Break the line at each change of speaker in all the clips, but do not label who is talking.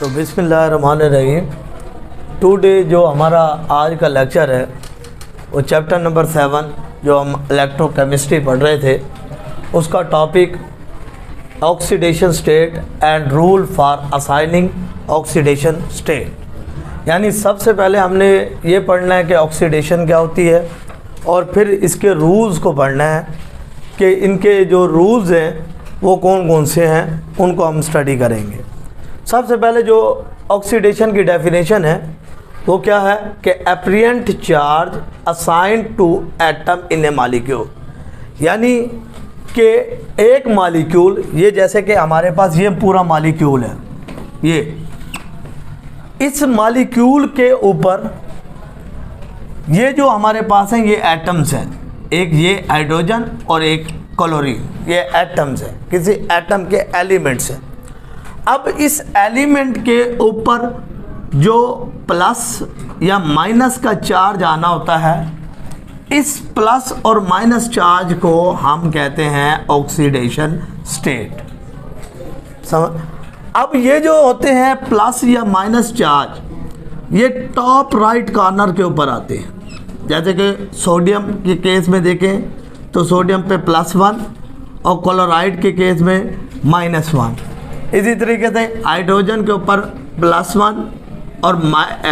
तो बिस्मिल्लाहिर्रहमानिर्रहीम। टुडे जो हमारा आज का लेक्चर है वो चैप्टर नंबर 7 जो हम इलेक्ट्रोकेमिस्ट्री पढ़ रहे थे उसका topic oxidation state and rule for assigning oxidation state. यानी सबसे पहले हमने ये पढ़ना है कि ऑक्सीडेशन क्या होती है और फिर इसके रूल्स को पढ़ना है कि इनके जो रूल्स हैं वो कौन कौन से हैं, उनको हम स्टडी करेंगे। सबसे पहले जो ऑक्सीडेशन की डेफिनेशन है वो क्या है कि apparent charge assigned to atom in a molecule. यानी कि एक मॉलिक्यूल, ये जैसे कि हमारे पास ये पूरा मॉलिक्यूल है, ये इस मॉलिक्यूल के ऊपर ये जो हमारे पास हैं ये एटम्स हैं, एक ये हाइड्रोजन और एक क्लोरीन, ये एटम्स हैं, किसी एटम के एलिमेंट्स हैं। अब इस एलिमेंट के ऊपर जो प्लस या माइनस का चार्ज आना होता है, इस प्लस और माइनस चार्ज को हम कहते हैं ऑक्सीडेशन स्टेट। अब ये जो होते हैं प्लस या माइनस चार्ज, ये टॉप राइट कॉर्नर के ऊपर आते हैं। जैसे कि सोडियम के केस में देखें तो सोडियम पे +1 और क्लोराइड के केस में -1। इसी तरीके से हाइड्रोजन के ऊपर +1 और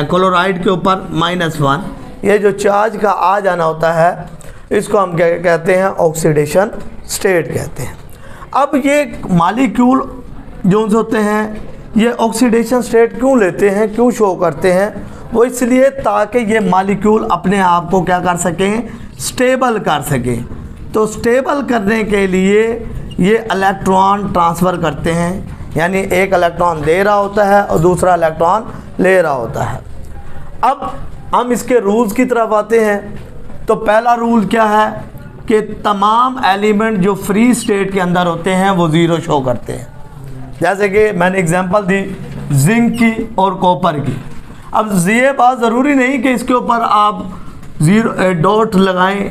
क्लोराइड के ऊपर -1। ये जो चार्ज का आ जाना होता है इसको हम क्या कहते हैं, ऑक्सीडेशन स्टेट कहते हैं। अब ये मॉलिक्यूल जो होते हैं ये ऑक्सीडेशन स्टेट क्यों लेते हैं, क्यों शो करते हैं, वो इसलिए ताकि ये मॉलिक्यूल अपने आप को क्या कर सकें, स्टेबल कर सकें। तो स्टेबल करने के लिए ये इलेक्ट्रॉन ट्रांसफ़र करते हैं, यानी एक इलेक्ट्रॉन दे रहा होता है और दूसरा इलेक्ट्रॉन ले रहा होता है। अब हम इसके रूल्स की तरफ आते हैं। तो पहला रूल क्या है कि तमाम एलिमेंट जो फ्री स्टेट के अंदर होते हैं वो ज़ीरो शो करते हैं। जैसे कि मैंने एग्जांपल दी जिंक की और कॉपर की। अब ये बात ज़रूरी नहीं कि इसके ऊपर आप डॉट लगाएं,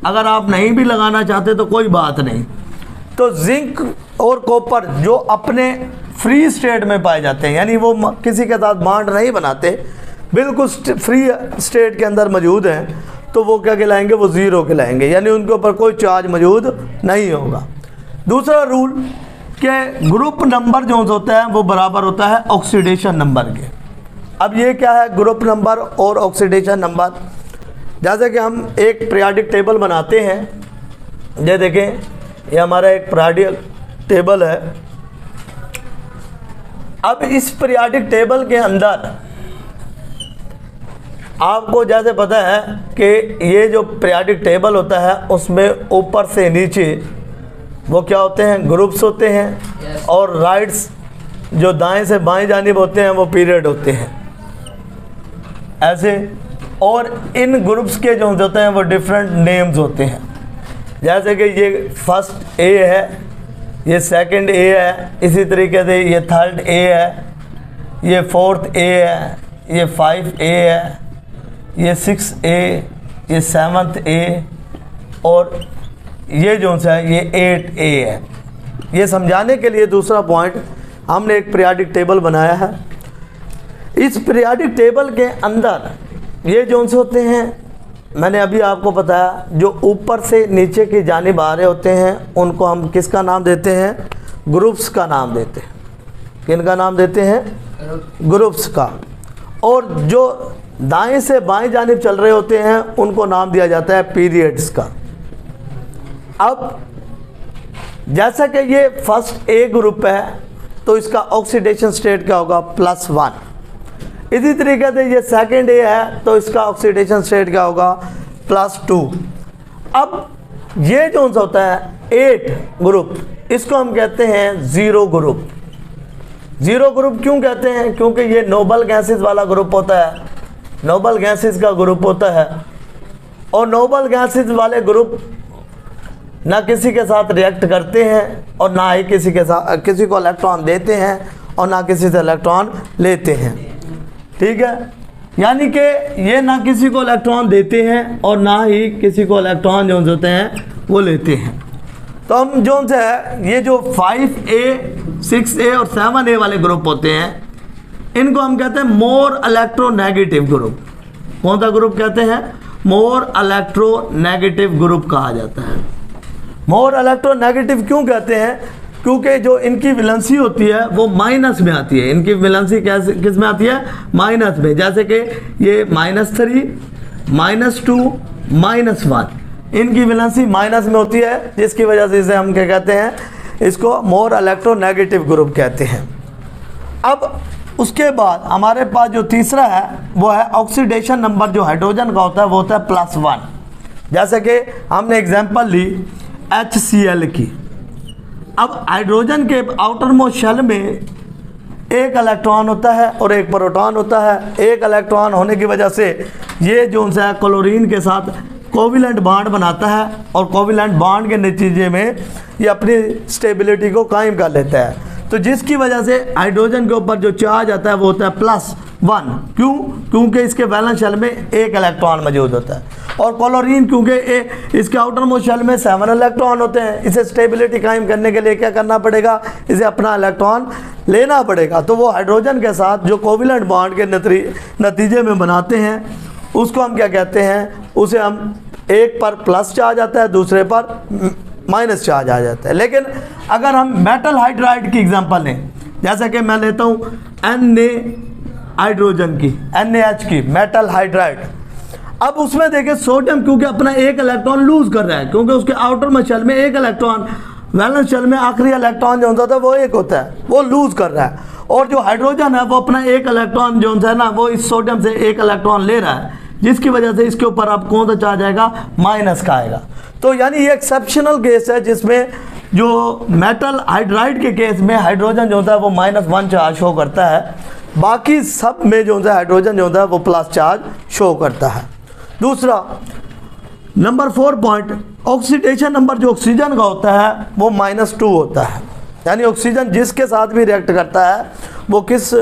अगर आप नहीं भी लगाना चाहते तो कोई बात नहीं। तो जिंक और कॉपर जो अपने फ्री स्टेट में पाए जाते हैं, यानी वो किसी के साथ बॉन्ड नहीं बनाते, बिल्कुल फ्री स्टेट के अंदर मौजूद हैं, तो वो क्या कहलाएंगे, वो ज़ीरो कहलाएंगे, यानी उनके ऊपर कोई चार्ज मौजूद नहीं होगा। दूसरा रूल कि ग्रुप नंबर जो होता है वो बराबर होता है ऑक्सीडेशन नंबर के। अब ये क्या है ग्रुप नंबर और ऑक्सीडेशन नंबर? जैसे कि हम एक पीरियोडिक टेबल बनाते हैं, ये देखें ये हमारा एक पीरियोडिक टेबल है। अब इस पीरियोडिक टेबल के अंदर आपको जैसे पता है कि ये जो पीरियोडिक टेबल होता है उसमें ऊपर से नीचे वो क्या होते हैं, ग्रुप्स होते हैं, और राइट्स जो दाएं से बाएं जानिब होते हैं वो पीरियड होते हैं ऐसे। और इन ग्रुप्स के जो होते हैं वो डिफरेंट नेम्स होते हैं। जैसे कि ये फर्स्ट ए है, ये सेकंड ए है, इसी तरीके से ये थर्ड ए है, ये फोर्थ ए है, ये 5 ए है, ये 6 ए, ये 7th ए, और ये जो है ये 8 ए है। ये समझाने के लिए दूसरा पॉइंट हमने एक पीरियोडिक टेबल बनाया है। इस पीरियोडिक टेबल के अंदर ये जो से होते हैं, मैंने अभी आपको बताया, जो ऊपर से नीचे की जानिब आ रहे होते हैं उनको हम किसका नाम देते हैं, ग्रुप्स का नाम देते हैं। किनका नाम देते हैं, ग्रुप्स का। और जो दाएं से बाएं जानिब चल रहे होते हैं उनको नाम दिया जाता है पीरियड्स का। अब जैसा कि ये फर्स्ट ए ग्रुप है तो इसका ऑक्सीडेशन स्टेट क्या होगा, +1। इसी तरीके से ये सेकंड ए है तो इसका ऑक्सीडेशन स्टेट क्या होगा, +2। अब ये जो होता है 8 ग्रुप, इसको हम कहते हैं ज़ीरो ग्रुप। ज़ीरो ग्रुप क्यों कहते हैं, क्योंकि ये नोबल गैसेस वाला ग्रुप होता है, नोबल गैसेस का ग्रुप होता है। और नोबल गैसेस वाले ग्रुप ना किसी के साथ रिएक्ट करते हैं और ना ही किसी को इलेक्ट्रॉन देते हैं और ना किसी से इलेक्ट्रॉन लेते हैं। ठीक है, यानी कि ये ना किसी को इलेक्ट्रॉन देते हैं और ना ही किसी को इलेक्ट्रॉन जो होते हैं वो लेते हैं। तो हम जो है ये जो 5A, 6A और 7A वाले ग्रुप होते हैं, इनको हम कहते हैं मोर इलेक्ट्रोनेगेटिव ग्रुप। कौन सा ग्रुप कहते हैं? मोर इलेक्ट्रोनेगेटिव ग्रुप कहा जाता है। मोर इलेक्ट्रोनेगेटिव क्यों कहते हैं? क्योंकि जो इनकी वैलेंसी होती है वो माइनस में आती है। इनकी वैलेंसी कैसे किस में आती है? माइनस में। जैसे कि ये -3, -2, -1, इनकी वैलेंसी माइनस में होती है, जिसकी वजह से इसे हम क्या कहते हैं? इसको मोर इलेक्ट्रोनेगेटिव ग्रुप कहते हैं। अब उसके बाद हमारे पास जो तीसरा है वो है ऑक्सीडेशन नंबर जो हाइड्रोजन का होता है वो होता है +1। जैसे कि हमने एग्जांपल ली HCl की। अब हाइड्रोजन के आउटर मोस्ट शेल में एक इलेक्ट्रॉन होता है और एक प्रोटॉन होता है। एक इलेक्ट्रॉन होने की वजह से ये जो है क्लोरीन के साथ कोविलेंट बॉन्ड बनाता है और कोविलेंट बॉन्ड के नतीजे में ये अपनी स्टेबिलिटी को कायम कर लेता है। तो जिसकी वजह से हाइड्रोजन के ऊपर जो चार्ज आता है वो होता है +1। क्यों? क्योंकि इसके वैलेंस शेल में एक इलेक्ट्रॉन मौजूद होता है। और क्लोरीन क्योंकि इसके आउटर मोस्ट शेल में 7 इलेक्ट्रॉन होते हैं। इसे स्टेबिलिटी कायम करने के लिए क्या करना पड़ेगा? इसे अपना इलेक्ट्रॉन लेना पड़ेगा। तो वो हाइड्रोजन के साथ जो कोविलेंट बॉन्ड के नतीजे में बनाते हैं उसको हम क्या कहते हैं? उसे हम एक पर प्लस चार्ज आता है, दूसरे पर माइनस चार्ज आ जाता है। लेकिन अगर हम मेटल हाइड्राइड की एग्जांपल लें, जैसे कि मैं लेता हूँ Na हाइड्रोजन की, NaH की मेटल हाइड्राइड। अब उसमें देखें सोडियम क्योंकि अपना एक इलेक्ट्रॉन लूज कर रहा है, क्योंकि उसके आउटर में शेल में एक इलेक्ट्रॉन, वैलेंस शेल में आखिरी इलेक्ट्रॉन जो होता है वो एक होता है, वो लूज कर रहा है। और जो हाइड्रोजन है वो अपना एक इलेक्ट्रॉन जो है ना वो इस सोडियम से एक इलेक्ट्रॉन ले रहा है, जिसकी वजह से इसके ऊपर अब कौन सा चार्ज आएगा? माइनस का आएगा। तो यानी ये एक्सेप्शनल केस है जिसमें जो मेटल हाइड्राइड के केस में हाइड्रोजन जो होता है वो -1 चार्ज शो करता है, बाकी सब में जो होता है हाइड्रोजन जो होता है वो प्लस चार्ज शो करता है। दूसरा नंबर 4 पॉइंट, ऑक्सीडेशन नंबर जो ऑक्सीजन का होता है वो -2 होता है। यानी ऑक्सीजन जिसके साथ भी रिएक्ट करता है वो किस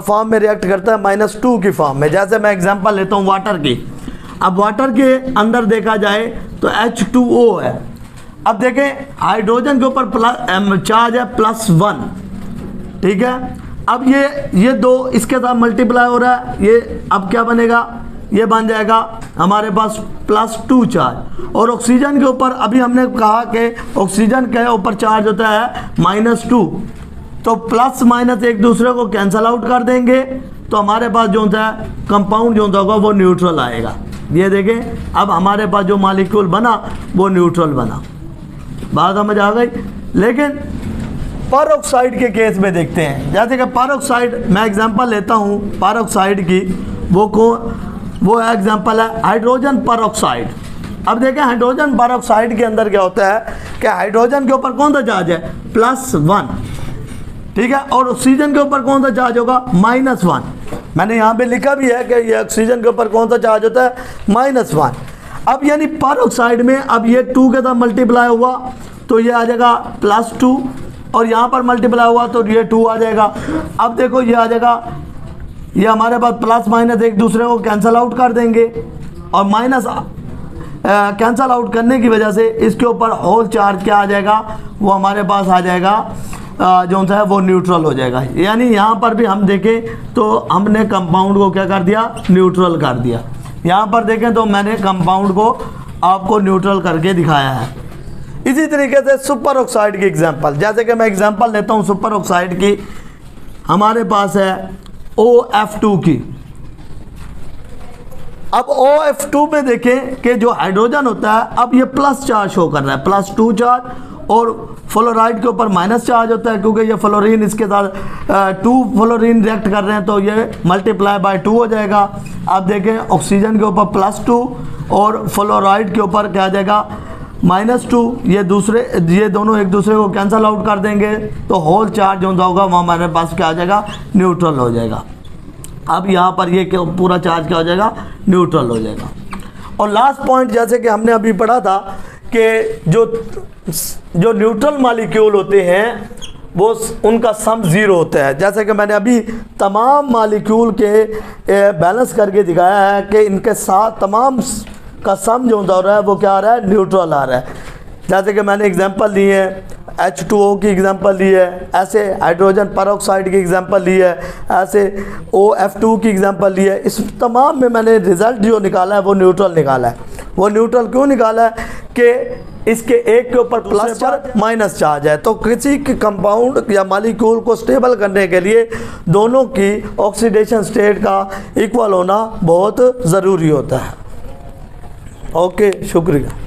फॉर्म में रिएक्ट करता है? -2 की फॉर्म में। जैसे मैं एग्जांपल लेता हूँ वाटर की। अब वाटर के अंदर देखा जाए तो H2O है। अब देखें हाइड्रोजन के ऊपर चार्ज है +1, ठीक है। अब ये दो इसके साथ मल्टीप्लाई हो रहा है, ये अब क्या बनेगा? ये बन जाएगा हमारे पास +2 चार्ज। और ऑक्सीजन के ऊपर अभी हमने कहा कि ऑक्सीजन के ऊपर चार्ज होता है -2, तो प्लस माइनस एक दूसरे को कैंसल आउट कर देंगे, तो हमारे पास जो होता है कंपाउंड जो होगा वो न्यूट्रल आएगा। ये देखें अब हमारे पास जो मॉलिक्यूल बना वो न्यूट्रल बना। बात समझ आ गई। लेकिन परऑक्साइड के केस में देखते हैं, जैसे कि परऑक्साइड मैं एग्जांपल लेता हूँ परऑक्साइड की, वो एग्जांपल है हाइड्रोजन परऑक्साइड। अब देखें हाइड्रोजन परऑक्साइड के अंदर क्या होता है कि हाइड्रोजन के ऊपर कौन सा चार्ज है? +1, ठीक है। और ऑक्सीजन के ऊपर कौन सा चार्ज होगा? -1। मैंने यहाँ पे लिखा भी है कि ये ऑक्सीजन के ऊपर कौन सा चार्ज होता है? -1। अब यानी परऑक्साइड में अब ये 2 के साथ मल्टीप्लाई हुआ तो ये आ जाएगा +2, और यहाँ पर मल्टीप्लाई हुआ तो ये 2 आ जाएगा। अब देखो ये आ जाएगा, ये हमारे पास प्लस माइनस एक दूसरे को कैंसल आउट कर देंगे, और माइनस कैंसल आउट करने की वजह से इसके ऊपर होल चार्ज क्या आ जाएगा? वो हमारे पास आ जाएगा जो सा है वो न्यूट्रल हो जाएगा। यानी यहाँ पर भी हम देखें तो हमने कंपाउंड को क्या कर दिया? न्यूट्रल कर दिया। यहाँ पर देखें तो मैंने कंपाउंड को आपको न्यूट्रल करके दिखाया है। इसी तरीके से सुपर ऑक्साइड की एग्जांपल, जैसे कि मैं एग्जांपल लेता हूँ सुपर ऑक्साइड की, हमारे पास है OF2 की। अब OF2 में देखें कि जो हाइड्रोजन होता है अब ये प्लस चार्ज शो कर रहा है, +2 चार्ज, और फ्लोराइड के ऊपर माइनस चार्ज होता है क्योंकि ये फ्लोरीन इसके साथ 2 फ्लोरीन रिएक्ट कर रहे हैं तो ये मल्टीप्लाई बाय 2 हो जाएगा। अब देखें ऑक्सीजन के ऊपर +2 और फ्लोराइड के ऊपर क्या आ जाएगा? -2। ये दोनों एक दूसरे को कैंसल आउट कर देंगे तो होल चार्ज जो होगा वो हमारे पास क्या आ जाएगा? न्यूट्रल हो जाएगा। अब यहाँ पर ये पूरा चार्ज क्या हो जाएगा? न्यूट्रल हो जाएगा। और लास्ट पॉइंट जैसे कि हमने अभी पढ़ा था कि जो न्यूट्रल मॉलिक्यूल होते हैं वो उनका सम 0 होता है। जैसे कि मैंने अभी तमाम मॉलिक्यूल के बैलेंस करके दिखाया है कि इनके साथ तमाम का सम जो हो रहा है वो क्या आ रहा है? न्यूट्रल आ रहा है। जैसे कि मैंने एग्जांपल ली है H2O की एग्जांपल ली है, ऐसे हाइड्रोजन परऑक्साइड की एग्जांपल ली है, ऐसे OF2 की एग्जांपल ली है। इस तमाम में मैंने रिज़ल्ट जो निकाला है वो न्यूट्रल निकाला है। वो न्यूट्रल क्यों निकाला है कि इसके एक के ऊपर प्लस चार्ज माइनस चार्ज है, तो किसी के कंपाउंड या मॉलिक्यूल को स्टेबल करने के लिए दोनों की ऑक्सीडेशन स्टेट का इक्वल होना बहुत ज़रूरी होता है। ओके, शुक्रिया।